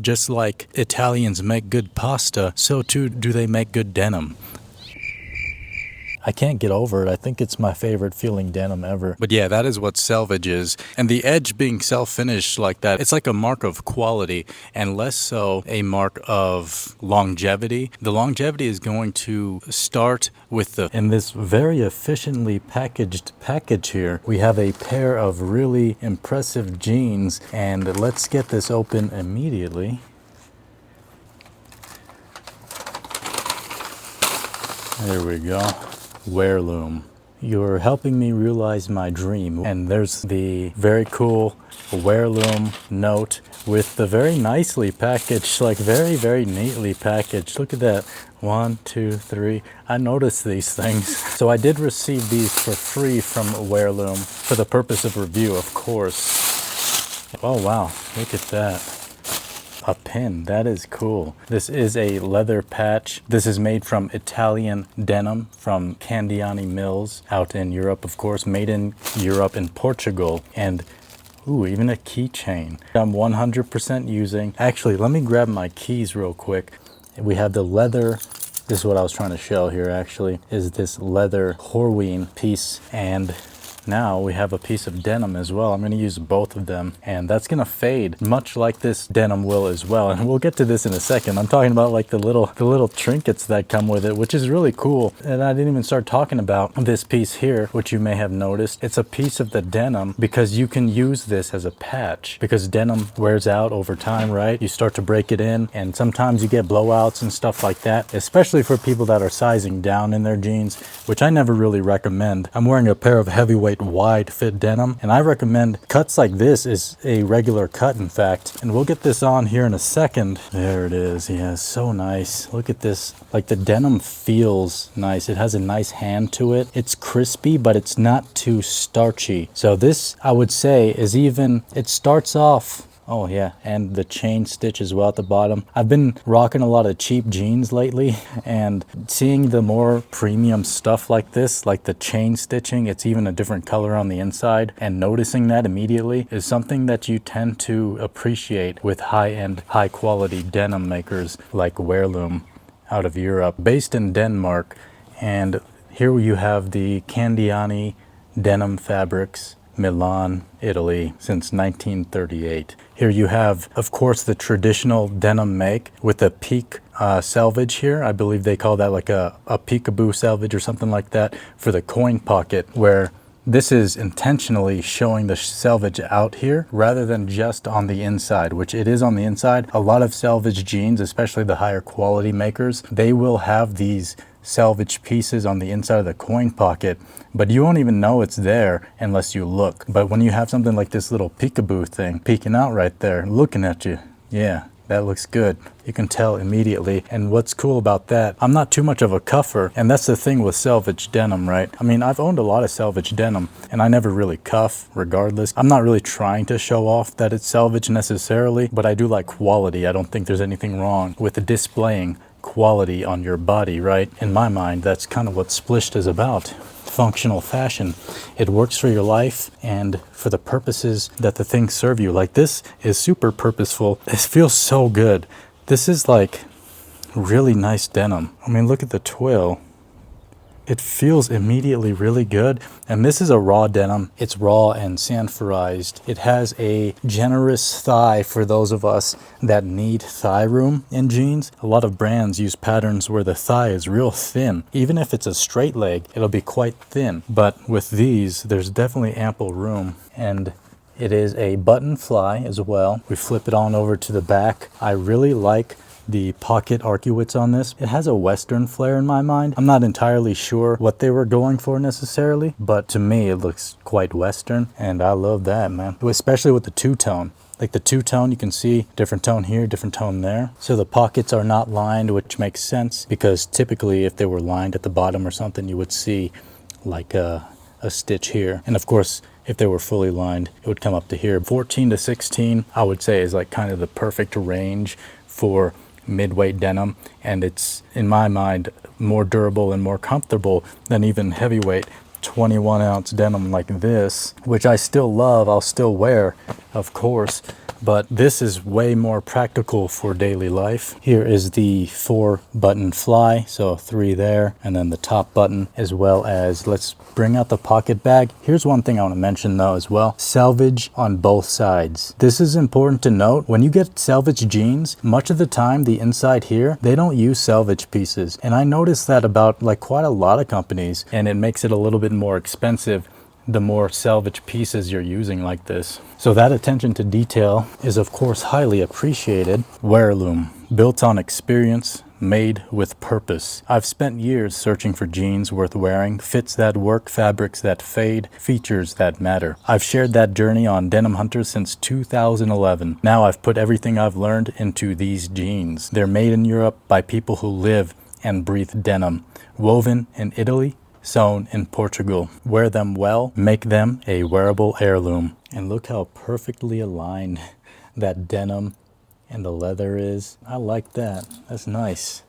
Just like Italians make good pasta, so too do they make good denim. I can't get over it. I think it's my favorite feeling denim ever. But yeah, that is what selvage is. And the edge being self-finished like that, it's like a mark of quality and less so a mark of longevity. The longevity is going to start with in this very efficiently packaged package here, we have a pair of really impressive jeans. And let's get this open immediately. There we go. Weirloom. You're helping me realize my dream. And there's the very cool Weirloom note with the very nicely packaged, like very neatly packaged. Look at that. 1, 2, 3. I noticed these things. So I did receive these for free from Weirloom for the purpose of review, of course. Oh wow, look at that. A pin, that is cool. This is a leather patch. This is made from Italian denim from Candiani Mills out in Europe, of course, made in Europe and Portugal. And ooh, even a keychain. I'm 100% using. Actually, let me grab my keys real quick. We have the leather. This is what I was trying to show here actually, is this leather Horween piece. And now we have a piece of denim as well. I'm going to use both of them, and that's going to fade much like this denim will as well. And we'll get to this in a second. I'm talking about like the little trinkets that come with it, which is really cool. And I didn't even start talking about this piece here, which you may have noticed. It's a piece of the denim because you can use this as a patch because denim wears out over time, right? You start to break it in, and sometimes you get blowouts and stuff like that, especially for people that are sizing down in their jeans, which I never really recommend. I'm wearing a pair of heavyweight wide fit denim, and I recommend cuts like this is a regular cut, in fact. And we'll get this on here in a second. There it is. Yeah, so nice. Look at this. Like the denim feels nice. It has a nice hand to it. It's crispy, but it's not too starchy. So this, I would say, is even, it starts off. Oh yeah, and the chain stitch as well at the bottom. I've been rocking a lot of cheap jeans lately, and seeing the more premium stuff like this, like the chain stitching, it's even a different color on the inside, and noticing that immediately is something that you tend to appreciate with high-end, high-quality denim makers like Weirloom out of Europe, based in Denmark. And here you have the Candiani denim fabrics, Milan, Italy, since 1938. Here you have, of course, the traditional denim make with a peak selvage here. I believe they call that like a peekaboo selvage or something like that for the coin pocket, where this is intentionally showing the selvage out here rather than just on the inside, which it is on the inside. A lot of selvage jeans, especially the higher quality makers, they will have these selvage pieces on the inside of the coin pocket, but you won't even know it's there unless you look. But when you have something like this little peekaboo thing peeking out right there, looking at you, yeah, that looks good. You can tell immediately. And what's cool about that, I'm not too much of a cuffer, and that's the thing with selvage denim, right? I mean, I've owned a lot of selvage denim, and I never really cuff regardless. I'm not really trying to show off that it's selvage necessarily, but I do like quality. I don't think there's anything wrong with displaying quality on your body, right? In my mind, that's kind of what Splished is about. Functional fashion. It works for your life and for the purposes that the things serve you. Like this is super purposeful. This feels so good. This is like really nice denim. I mean, look at the twill. It feels immediately really good. And this is a raw denim. It's raw and sanforized. It has a generous thigh for those of us that need thigh room in jeans. A lot of brands use patterns where the thigh is real thin. Even if it's a straight leg, it'll be quite thin. But with these, there's definitely ample room. And it is a button fly as well. We flip it on over to the back. I really like the pocket arcuates on this. It has a Western flair in my mind. I'm not entirely sure what they were going for necessarily, but to me it looks quite Western, and I love that, man. Especially with the two-tone. Like the two-tone, you can see different tone here, different tone there. So the pockets are not lined, which makes sense because typically if they were lined at the bottom or something, you would see like a stitch here. And of course, if they were fully lined, it would come up to here. 14 to 16, I would say, is like kind of the perfect range for mid-weight denim, and it's, in my mind, more durable and more comfortable than even heavyweight 21-ounce denim like this, which I still love. I'll still wear, of course, but this is way more practical for daily life. Here is the 4-button fly, so 3 there, and then the top button, as well as, let's bring out the pocket bag. Here's one thing I want to mention though as well: selvage on both sides. This is important to note. When you get selvage jeans, much of the time the inside here, they don't use selvage pieces, and I noticed that about like quite a lot of companies, and it makes it a little bit more expensive the more selvage pieces you're using like this. So that attention to detail is of course highly appreciated. Weirloom, built on experience, made with purpose. I've spent years searching for jeans worth wearing, fits that work, fabrics that fade, features that matter. I've shared that journey on Denim Hunters since 2011. Now I've put everything I've learned into these jeans. They're made in Europe by people who live and breathe denim, woven in Italy, sewn in Portugal. Wear them well, make them a wearable heirloom. And look how perfectly aligned that denim and the leather is. I like that. That's nice.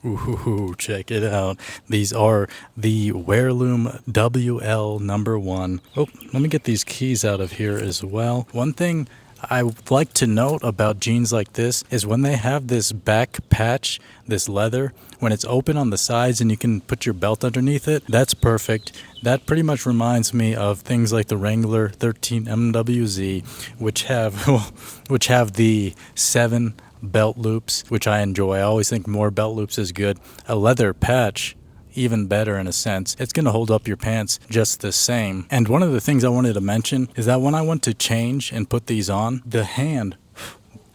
Ooh, check it out. These are the Weirloom WL #1. Oh, let me get these keys out of here as well. One thing I would like to note about jeans like this is when they have this back patch, this leather, when it's open on the sides and you can put your belt underneath it, that's perfect. That pretty much reminds me of things like the Wrangler 13 MWZ, which have the 7 belt loops, which I enjoy. I always think more belt loops is good. A leather patch, even better in a sense. It's going to hold up your pants just the same. And one of the things I wanted to mention is that when I went to change and put these on, the hand,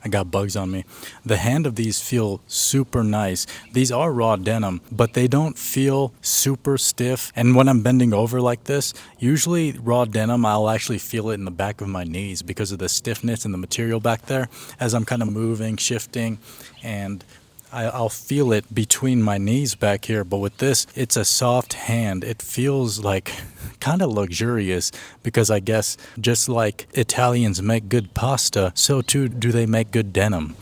I got bugs on me. The hand of these feel super nice. These are raw denim, but they don't feel super stiff. And when I'm bending over like this, usually raw denim, I'll actually feel it in the back of my knees because of the stiffness and the material back there as I'm kind of moving, shifting, and I'll feel it between my knees back here. But with this, it's a soft hand. It feels like kind of luxurious because I guess just like Italians make good pasta, so too do they make good denim.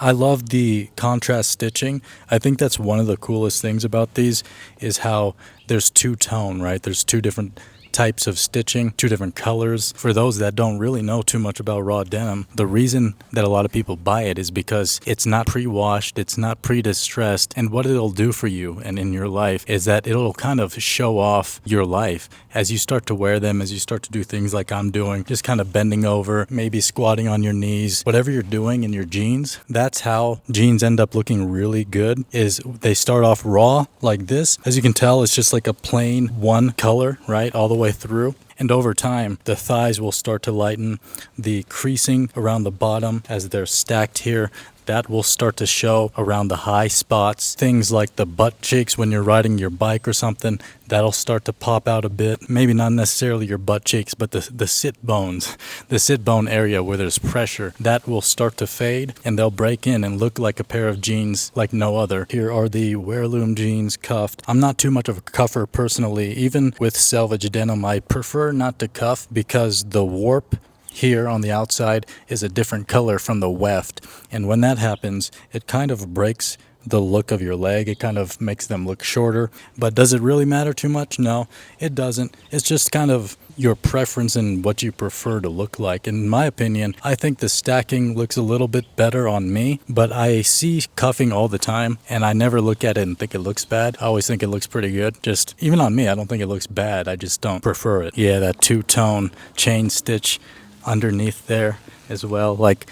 I love the contrast stitching. I think that's one of the coolest things about these is how there's two-tone, right? There's 2 different types of stitching, 2 different colors. For those that don't really know too much about raw denim, the reason that a lot of people buy it is because it's not pre-washed, it's not pre-distressed, and what it'll do for you and in your life is that it'll kind of show off your life as you start to wear them, as you start to do things like I'm doing, just kind of bending over, maybe squatting on your knees, whatever you're doing in your jeans. That's how jeans end up looking really good, is they start off raw like this. As you can tell, it's just like a plain one color, right, all the way through. And over time, the thighs will start to lighten. The creasing around the bottom as they're stacked here, that will start to show around the high spots. Things like the butt cheeks when you're riding your bike or something, that'll start to pop out a bit. Maybe not necessarily your butt cheeks, but the sit bones, the sit bone area where there's pressure, that will start to fade and they'll break in and look like a pair of jeans like no other. Here are the Weirloom jeans cuffed. I'm not too much of a cuffer personally. Even with selvage denim, I prefer not to cuff because the warp here on the outside is a different color from the weft, and when that happens, it kind of breaks the look of your leg. It kind of makes them look shorter. But does it really matter too much? No, it doesn't. It's just kind of your preference and what you prefer to look like. In my opinion, I think the stacking looks a little bit better on me, but I see cuffing all the time and I never look at it and think it looks bad. I always think it looks pretty good. Just even on me, I don't think it looks bad. I just don't prefer it. Yeah, that two-tone chain stitch underneath there as well. Like,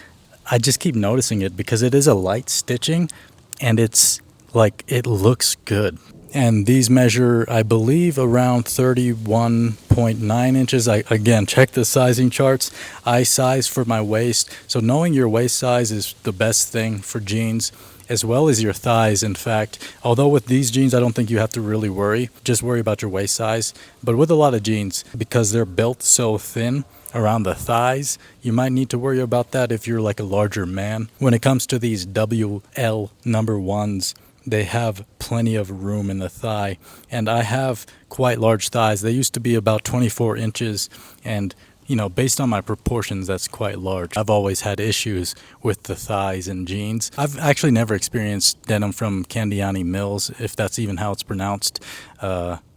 I just keep noticing it because it is a light stitching and it's like, it looks good. And these measure, I believe, around 31.9 inches. Again, check the sizing charts. I size for my waist. So knowing your waist size is the best thing for jeans, as well as your thighs, in fact. Although with these jeans, I don't think you have to really worry. Just worry about your waist size. But with a lot of jeans, because they're built so thin around the thighs, you might need to worry about that if you're like a larger man. When it comes to these WL #1s, they have plenty of room in the thigh. And I have quite large thighs. They used to be about 24 inches. And you know, based on my proportions, that's quite large. I've always had issues with the thighs in jeans. I've actually never experienced denim from Candiani Mills, if that's even how it's pronounced.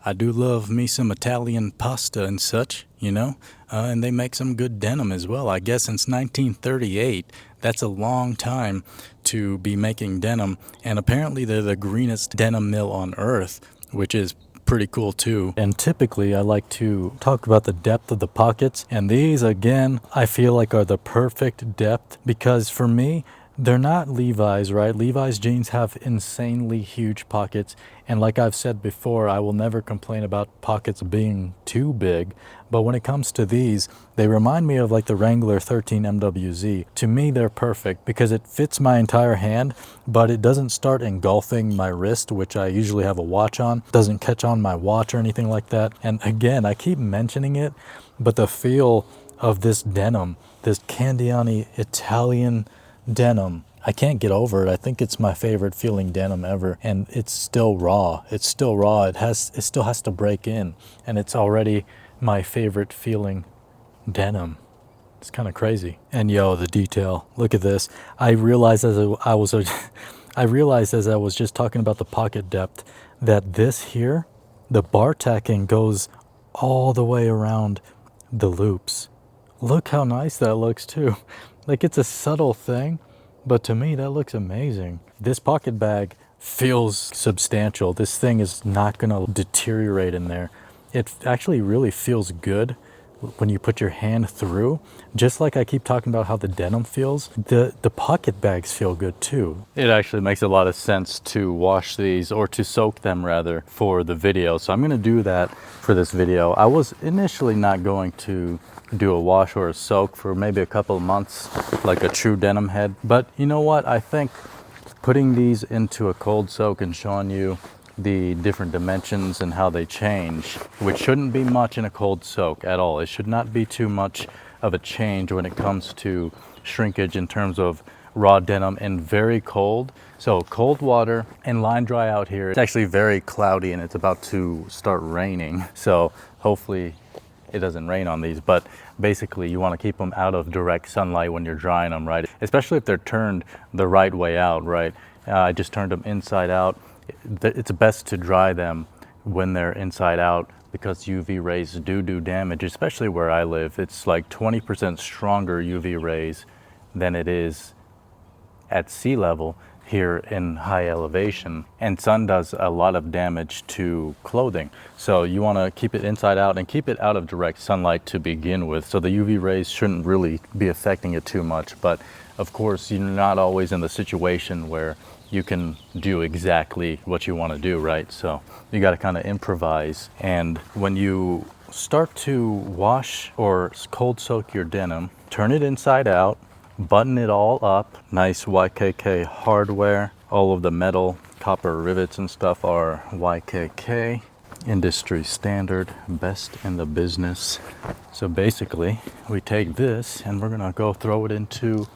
I do love me some Italian pasta and such, you know, and they make some good denim as well. I guess since 1938, that's a long time to be making denim, and apparently they're the greenest denim mill on earth, which is pretty cool too. And typically I like to talk about the depth of the pockets, and these again I feel like are the perfect depth, because for me they're not Levi's, right? Levi's jeans have insanely huge pockets, and like I've said before, I will never complain about pockets being too big, but when it comes to these, they remind me of like the Wrangler 13 MWZ. To me, they're perfect because it fits my entire hand, but it doesn't start engulfing my wrist, which I usually have a watch on. It doesn't catch on my watch or anything like that. And again, I keep mentioning it, but the feel of this denim, this Candiani Italian denim, I can't get over it. I think it's my favorite feeling denim ever, and it's still raw. It's still raw. It still has to break in, and it's already my favorite feeling denim. It's kind of crazy. And yo, the detail. Look at this. I realized as I was just talking about the pocket depth, that this here, the bar tacking goes all the way around the loops. Look how nice that looks too. Like, it's a subtle thing, but to me that looks amazing. This pocket bag feels substantial. This thing is not gonna deteriorate in there. It actually really feels good when you put your hand through. Just like I keep talking about how the denim feels, the pocket bags feel good too. It actually makes a lot of sense to wash these, or to soak them rather, for the video. So I'm gonna do that for this video. I was initially not going to do a wash or a soak for maybe a couple of months, like a true denim head. But you know what? I think putting these into a cold soak and showing you the different dimensions and how they change, which shouldn't be much in a cold soak at all. It should not be too much of a change when it comes to shrinkage in terms of raw denim and very cold. So cold water and line dry out here. It's actually very cloudy and it's about to start raining. So hopefully it doesn't rain on these, but basically you want to keep them out of direct sunlight when you're drying them, right? Especially if they're turned the right way out, right? I just turned them inside out. It's best to dry them when they're inside out, because UV rays do damage, especially where I live. It's like 20% stronger UV rays than it is at sea level here in high elevation, and sun does a lot of damage to clothing. So you want to keep it inside out and keep it out of direct sunlight to begin with, so the UV rays shouldn't really be affecting it too much. But of course, you're not always in the situation where you can do exactly what you want to do, right? So you got to kind of improvise. And when you start to wash or cold soak your denim, turn it inside out, button it all up. Nice YKK hardware. All of the metal copper rivets and stuff are YKK, industry standard, best in the business. So basically we take this and we're gonna go throw it into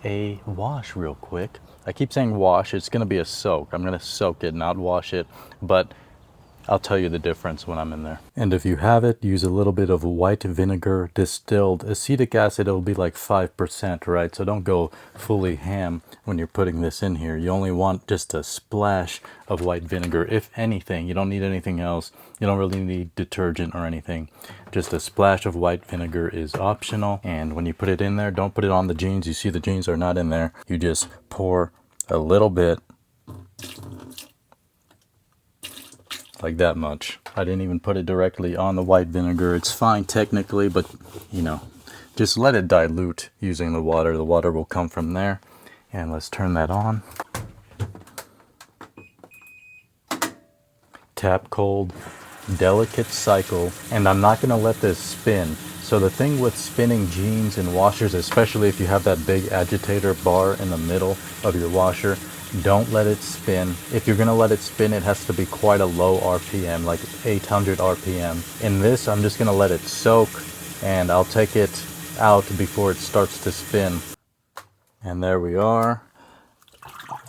a wash real quick. I keep saying wash, it's gonna be a soak. I'm gonna soak it, not wash it, but I'll tell you the difference when I'm in there. And if you have it, use a little bit of white vinegar distilled. Acetic acid, it'll be like 5%, right? So don't go fully ham when you're putting this in here. You only want just a splash of white vinegar, if anything. You don't need anything else. You don't really need detergent or anything. Just a splash of white vinegar is optional. And when you put it in there, don't put it on the jeans. You see the jeans are not in there. You just pour a little bit, like that much. I didn't even put it directly on the white vinegar. It's fine technically, but you know, just let it dilute using the water. The water will come from there. And let's turn that on. Tap cold, delicate cycle. And I'm not gonna let this spin. So the thing with spinning jeans and washers, especially if you have that big agitator bar in the middle of your washer, don't let it spin. If you're gonna let it spin, it has to be quite a low RPM, like 800 RPM. In this, I'm just gonna let it soak, and I'll take it out before it starts to spin. And there we are.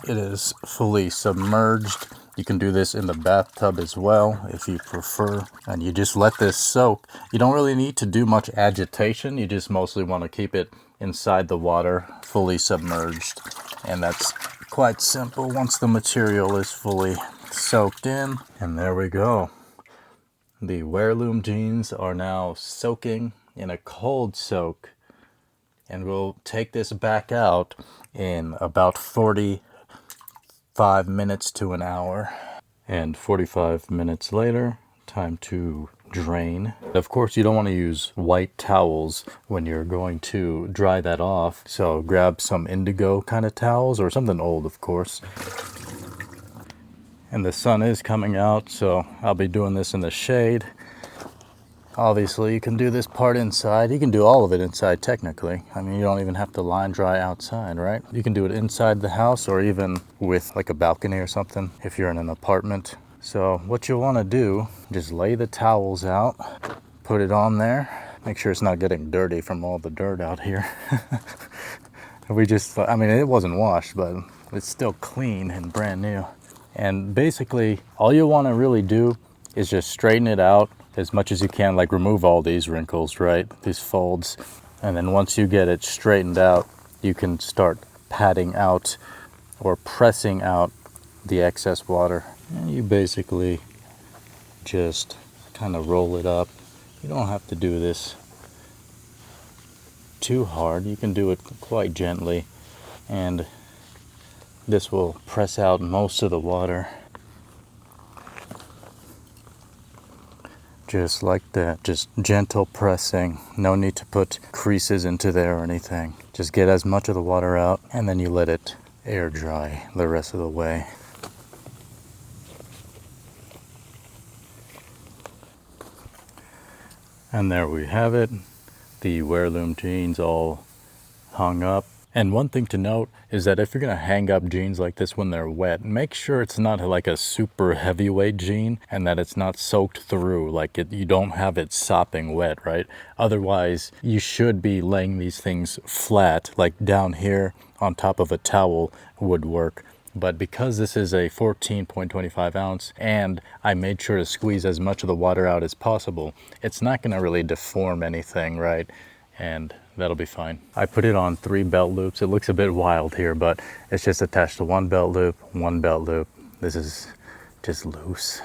It is fully submerged. You can do this in the bathtub as well if you prefer. And you just let this soak. You don't really need to do much agitation. You just mostly want to keep it inside the water, fully submerged. And that's quite simple once the material is fully soaked in. And there we go. The Weirloom jeans are now soaking in a cold soak. And we'll take this back out in about 45 minutes to an hour. And 45 minutes later, time to drain. Of course, you don't want to use white towels when you're going to dry that off. So grab some indigo kind of towels or something old, of course. And the sun is coming out, so I'll be doing this in the shade. Obviously, you can do this part inside. You can do all of it inside, technically. I mean, you don't even have to line dry outside, right? You can do it inside the house or even with like a balcony or something if you're in an apartment. So what you'll want to do, just lay the towels out, put it on there. Make sure it's not getting dirty from all the dirt out here. I mean, it wasn't washed, but it's still clean and brand new. And basically, all you want to really do is just straighten it out as much as you can, like remove all these wrinkles, right? These folds. And then once you get it straightened out, you can start patting out or pressing out the excess water. And you basically just kind of roll it up. You don't have to do this too hard. You can do it quite gently. And this will press out most of the water. Just like that, just gentle pressing. No need to put creases into there or anything. Just get as much of the water out and then you let it air dry the rest of the way. And there we have it. The Weirloom jeans all hung up. And one thing to note is that if you're going to hang up jeans like this when they're wet, make sure it's not like a super heavyweight jean and that it's not soaked through, like you don't have it sopping wet, right? Otherwise, you should be laying these things flat, like down here on top of a towel would work. But because this is a 14.25 ounce and I made sure to squeeze as much of the water out as possible, it's not going to really deform anything, right? And that'll be fine. I put it on 3 belt loops. It looks a bit wild here, but it's just attached to 1 belt loop, 1 belt loop. This is just loose.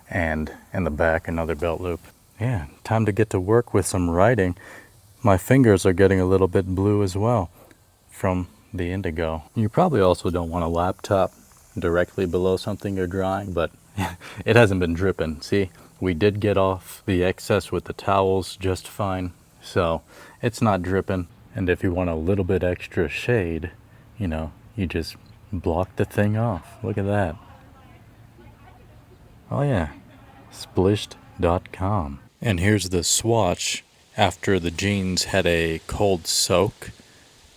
And in the back, another belt loop. Yeah, time to get to work with some writing. My fingers are getting a little bit blue as well from the indigo. You probably also don't want a laptop directly below something you're drying, but it hasn't been dripping. See, we did get off the excess with the towels just fine. So it's not dripping. And if you want a little bit extra shade, you just block the thing off. Look at that. Oh yeah, Splished.com. And here's the swatch after the jeans had a cold soak.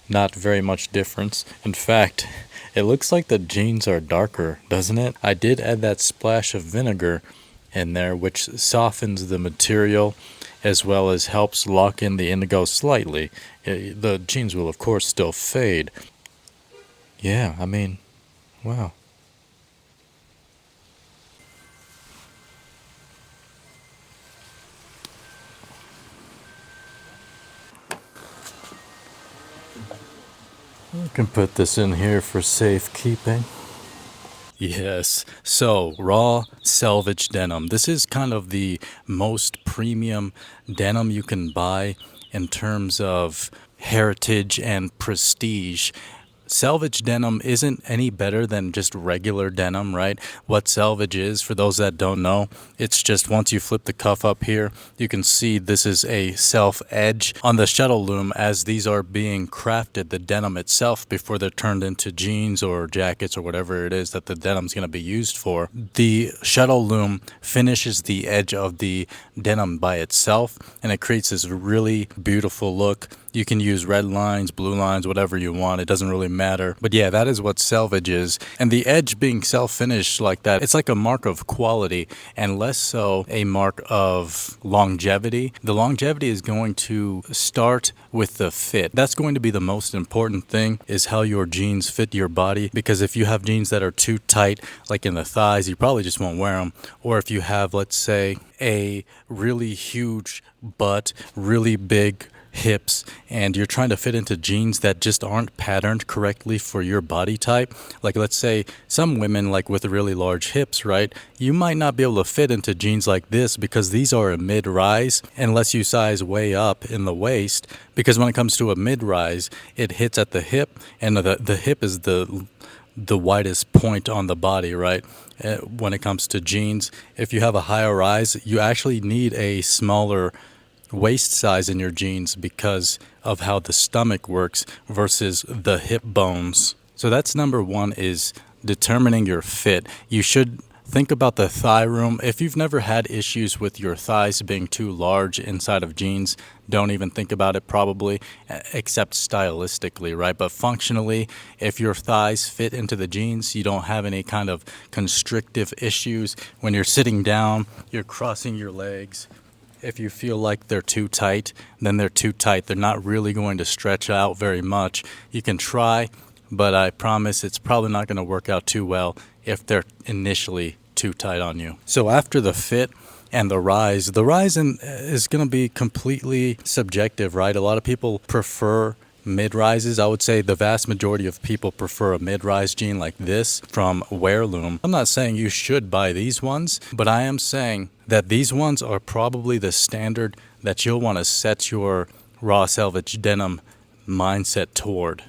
Not very much difference. In fact, it looks like the jeans are darker, doesn't it? I did add that splash of vinegar in there, which softens the material as well as helps lock in the indigo slightly. The jeans will of course still fade. Yeah, I mean, wow. You can put this in here for safekeeping. Yes, so raw selvage denim. This is kind of the most premium denim you can buy in terms of heritage and prestige. Selvedge denim isn't any better than just regular denim, right? What selvage is, for those that don't know, it's just once you flip the cuff up here, you can see this is a self edge. On the shuttle loom, as these are being crafted, the denim itself, before they're turned into jeans or jackets or whatever it is that the denim's going to be used for, the shuttle loom finishes the edge of the denim by itself, and it creates this really beautiful look. You can use red lines, blue lines, whatever you want. It doesn't really matter. But yeah, that is what selvage is. And the edge being self-finished like that, it's like a mark of quality and less so a mark of longevity. The longevity is going to start with the fit. That's going to be the most important thing, is how your jeans fit your body. Because if you have jeans that are too tight, like in the thighs, you probably just won't wear them. Or if you have, let's say, a really huge butt, really big hips, and you're trying to fit into jeans that just aren't patterned correctly for your body type. Like, let's say some women, like with really large hips, right? You might not be able to fit into jeans like this because these are a mid-rise unless you size way up in the waist, because when it comes to a mid-rise, it hits at the hip, and the hip is the widest point on the body, right? When it comes to jeans, if you have a higher rise, you actually need a smaller waist size in your jeans because of how the stomach works versus the hip bones. So that's number one, is determining your fit. You should think about the thigh room. If you've never had issues with your thighs being too large inside of jeans, don't even think about it probably, except stylistically, right? But functionally, if your thighs fit into the jeans, you don't have any kind of constrictive issues. When you're sitting down, you're crossing your legs. If you feel like they're too tight, then they're too tight. They're not really going to stretch out very much. You can try, but I promise it's probably not going to work out too well if they're initially too tight on you. So after the fit and the rise is going to be completely subjective, right? A lot of people prefer mid-rises. I would say the vast majority of people prefer a mid-rise jean like this from Weirloom. I'm not saying you should buy these ones, but I am saying that these ones are probably the standard that you'll want to set your raw selvage denim mindset toward.